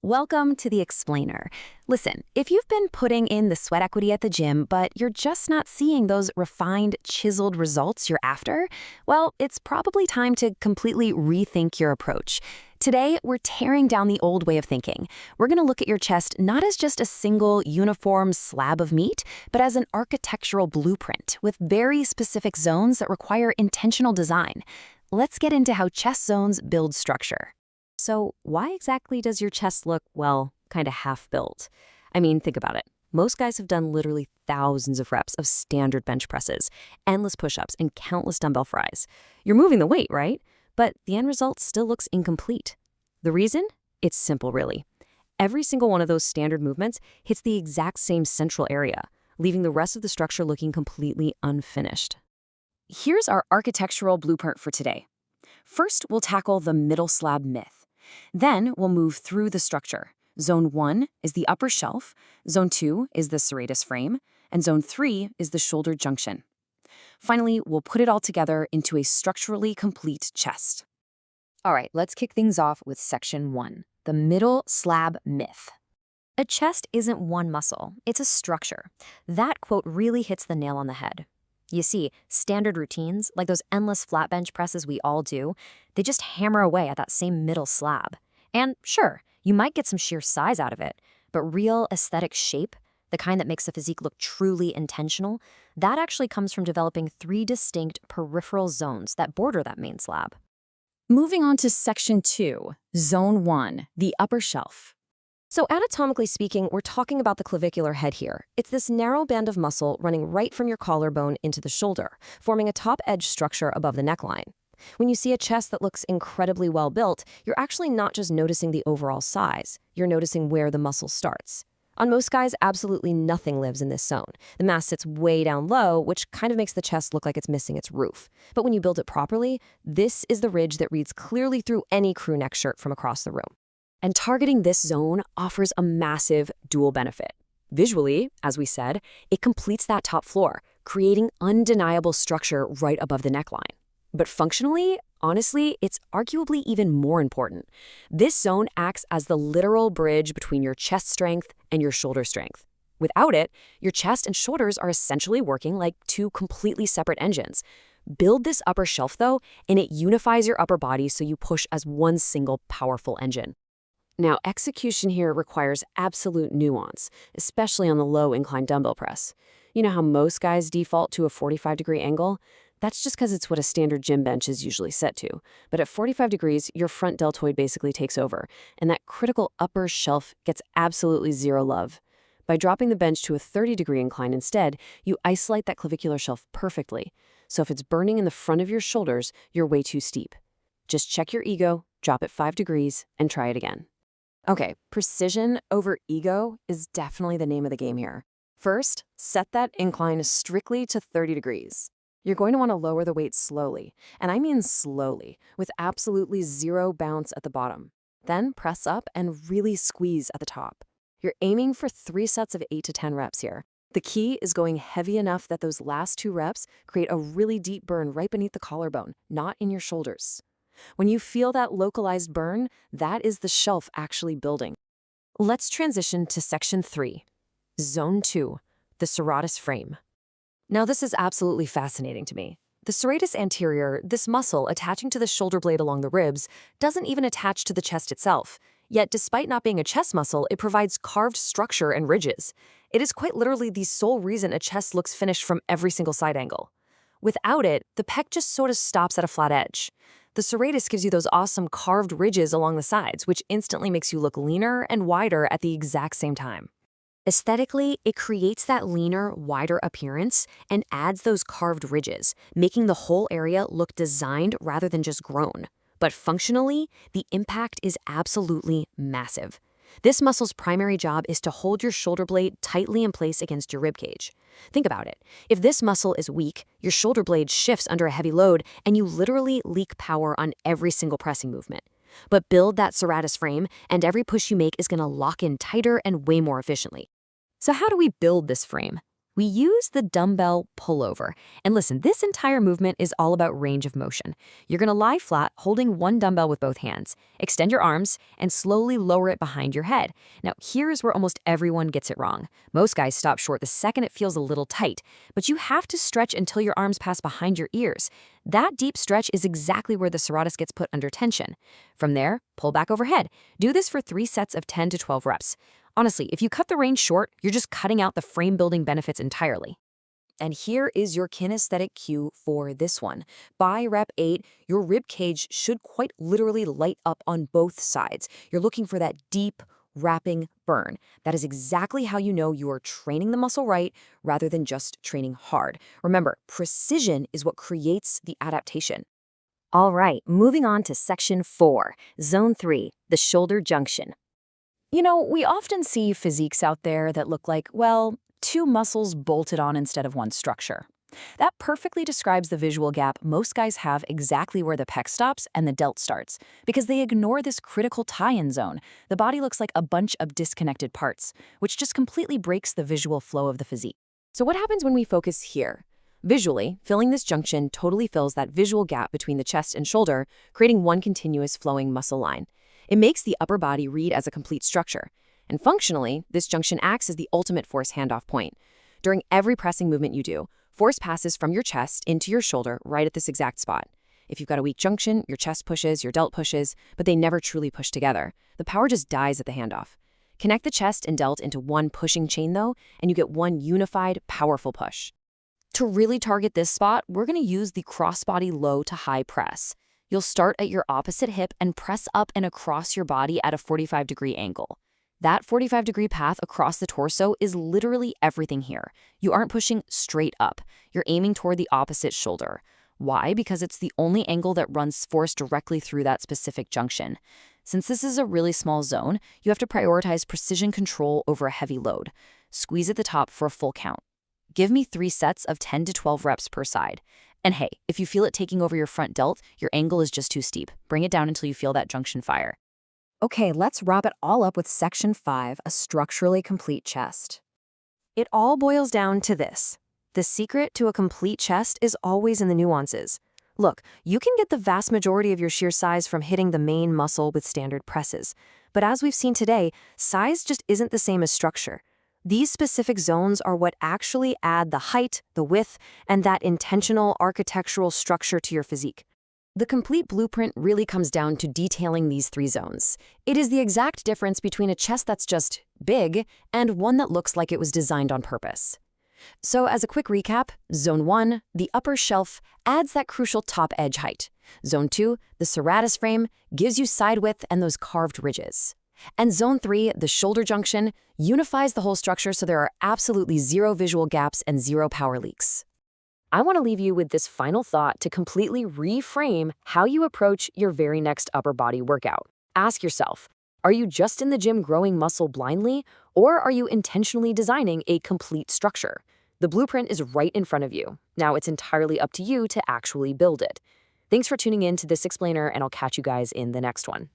Welcome to The Explainer. Listen, if you've been putting in the sweat equity at the gym, but you're just not seeing those refined, chiseled results you're after, well, it's probably time to completely rethink your approach. Today, we're tearing down the old way of thinking. We're going to look at your chest not as just a single, uniform slab of meat, but as an architectural blueprint with very specific zones that require intentional design. Let's get into how chest zones build structure. So why exactly does your chest look, well, kind of half-built? I mean, think about it. Most guys have done literally thousands of reps of standard bench presses, endless push-ups, and countless dumbbell fries. You're moving the weight, right? But the end result still looks incomplete. The reason? It's simple, really. Every single one of those standard movements hits the exact same central area, leaving the rest of the structure looking completely unfinished. Here's our architectural blueprint for today. First, we'll tackle the middle slab myth. Then we'll move through the structure. Zone 1 is the upper shelf, Zone 2 is the serratus frame, and Zone 3 is the shoulder junction. Finally, we'll put it all together into a structurally complete chest. All right, let's kick things off with Section 1, the middle slab myth. A chest isn't one muscle, it's a structure. That quote really hits the nail on the head. You see, standard routines, like those endless flat bench presses we all do, they just hammer away at that same middle slab. And sure, you might get some sheer size out of it, but real aesthetic shape, the kind that makes the physique look truly intentional, that actually comes from developing 3 distinct peripheral zones that border that main slab. Moving on to Section 2, Zone 1, the upper shelf. So anatomically speaking, we're talking about the clavicular head here. It's this narrow band of muscle running right from your collarbone into the shoulder, forming a top edge structure above the neckline. When you see a chest that looks incredibly well built, you're actually not just noticing the overall size, you're noticing where the muscle starts. On most guys, absolutely nothing lives in this zone. The mass sits way down low, which kind of makes the chest look like it's missing its roof. But when you build it properly, this is the ridge that reads clearly through any crew neck shirt from across the room. And targeting this zone offers a massive dual benefit. Visually, as we said, it completes that top floor, creating undeniable structure right above the neckline. But functionally, honestly, it's arguably even more important. This zone acts as the literal bridge between your chest strength and your shoulder strength. Without it, your chest and shoulders are essentially working like 2 completely separate engines. Build this upper shelf, though, and it unifies your upper body so you push as one single powerful engine. Now, execution here requires absolute nuance, especially on the low incline dumbbell press. You know how most guys default to a 45-degree angle? That's just because it's what a standard gym bench is usually set to. But at 45 degrees, your front deltoid basically takes over, and that critical upper shelf gets absolutely zero love. By dropping the bench to a 30-degree incline instead, you isolate that clavicular shelf perfectly. So if it's burning in the front of your shoulders, you're way too steep. Just check your ego, drop it 5 degrees, and try it again. Okay, precision over ego is definitely the name of the game here. First, set that incline strictly to 30 degrees. You're going to want to lower the weight slowly, and I mean slowly, with absolutely zero bounce at the bottom. Then press up and really squeeze at the top. You're aiming for 3 sets of 8 to 10 reps here. The key is going heavy enough that those last 2 reps create a really deep burn right beneath the collarbone, not in your shoulders. When you feel that localized burn, that is the shelf actually building. Let's transition to Section 3, Zone 2, the serratus frame. Now, this is absolutely fascinating to me. The serratus anterior, this muscle attaching to the shoulder blade along the ribs, doesn't even attach to the chest itself. Yet, despite not being a chest muscle, it provides carved structure and ridges. It is quite literally the sole reason a chest looks finished from every single side angle. Without it, the pec just sort of stops at a flat edge. The serratus gives you those awesome carved ridges along the sides, which instantly makes you look leaner and wider at the exact same time. Aesthetically, it creates that leaner, wider appearance and adds those carved ridges, making the whole area look designed rather than just grown. But functionally, the impact is absolutely massive. This muscle's primary job is to hold your shoulder blade tightly in place against your ribcage. Think about it. If this muscle is weak, your shoulder blade shifts under a heavy load, and you literally leak power on every single pressing movement. But build that serratus frame, and every push you make is going to lock in tighter and way more efficiently. So how do we build this frame? We use the dumbbell pullover. And listen, this entire movement is all about range of motion. You're going to lie flat, holding one dumbbell with both hands. Extend your arms and slowly lower it behind your head. Now, here's where almost everyone gets it wrong. Most guys stop short the second it feels a little tight, but you have to stretch until your arms pass behind your ears. That deep stretch is exactly where the serratus gets put under tension. From there, pull back overhead. Do this for 3 sets of 10 to 12 reps. Honestly, if you cut the range short, you're just cutting out the frame-building benefits entirely. And here is your kinesthetic cue for this one. By rep 8, your rib cage should quite literally light up on both sides. You're looking for that deep, wrapping burn. That is exactly how you know you are training the muscle right rather than just training hard. Remember, precision is what creates the adaptation. All right, moving on to section 4, zone 3, the shoulder junction. You know, we often see physiques out there that look like, well, 2 muscles bolted on instead of one structure. That perfectly describes the visual gap most guys have exactly where the pec stops and the delt starts, because they ignore this critical tie-in zone. The body looks like a bunch of disconnected parts, which just completely breaks the visual flow of the physique. So what happens when we focus here? Visually, filling this junction totally fills that visual gap between the chest and shoulder, creating one continuous flowing muscle line. It makes the upper body read as a complete structure. And functionally, this junction acts as the ultimate force handoff point. During every pressing movement you do, force passes from your chest into your shoulder right at this exact spot. If you've got a weak junction, your chest pushes, your delt pushes, but they never truly push together. The power just dies at the handoff. Connect the chest and delt into one pushing chain though, and you get one unified, powerful push. To really target this spot, we're going to use the crossbody low to high press. You'll start at your opposite hip and press up and across your body at a 45-degree angle. That 45-degree path across the torso is literally everything here. You aren't pushing straight up. You're aiming toward the opposite shoulder. Why? Because it's the only angle that runs force directly through that specific junction. Since this is a really small zone, you have to prioritize precision control over a heavy load. Squeeze at the top for a full count. Give me 3 sets of 10 to 12 reps per side. And hey, if you feel it taking over your front delt, your angle is just too steep. Bring it down until you feel that junction fire. Okay, let's wrap it all up with section 5, a structurally complete chest. It all boils down to this. The secret to a complete chest is always in the nuances. Look, you can get the vast majority of your shear size from hitting the main muscle with standard presses. But as we've seen today, size just isn't the same as structure. These specific zones are what actually add the height, the width, and that intentional architectural structure to your physique. The complete blueprint really comes down to detailing these 3 zones. It is the exact difference between a chest that's just big and one that looks like it was designed on purpose. So as a quick recap, Zone 1, the upper shelf, adds that crucial top edge height. Zone 2, the serratus frame, gives you side width and those carved ridges. And Zone 3, the shoulder junction, unifies the whole structure so there are absolutely 0 visual gaps and 0 power leaks. I want to leave you with this final thought to completely reframe how you approach your very next upper body workout. Ask yourself, are you just in the gym growing muscle blindly, or are you intentionally designing a complete structure? The blueprint is right in front of you. Now it's entirely up to you to actually build it. Thanks for tuning in to this explainer, and I'll catch you guys in the next one.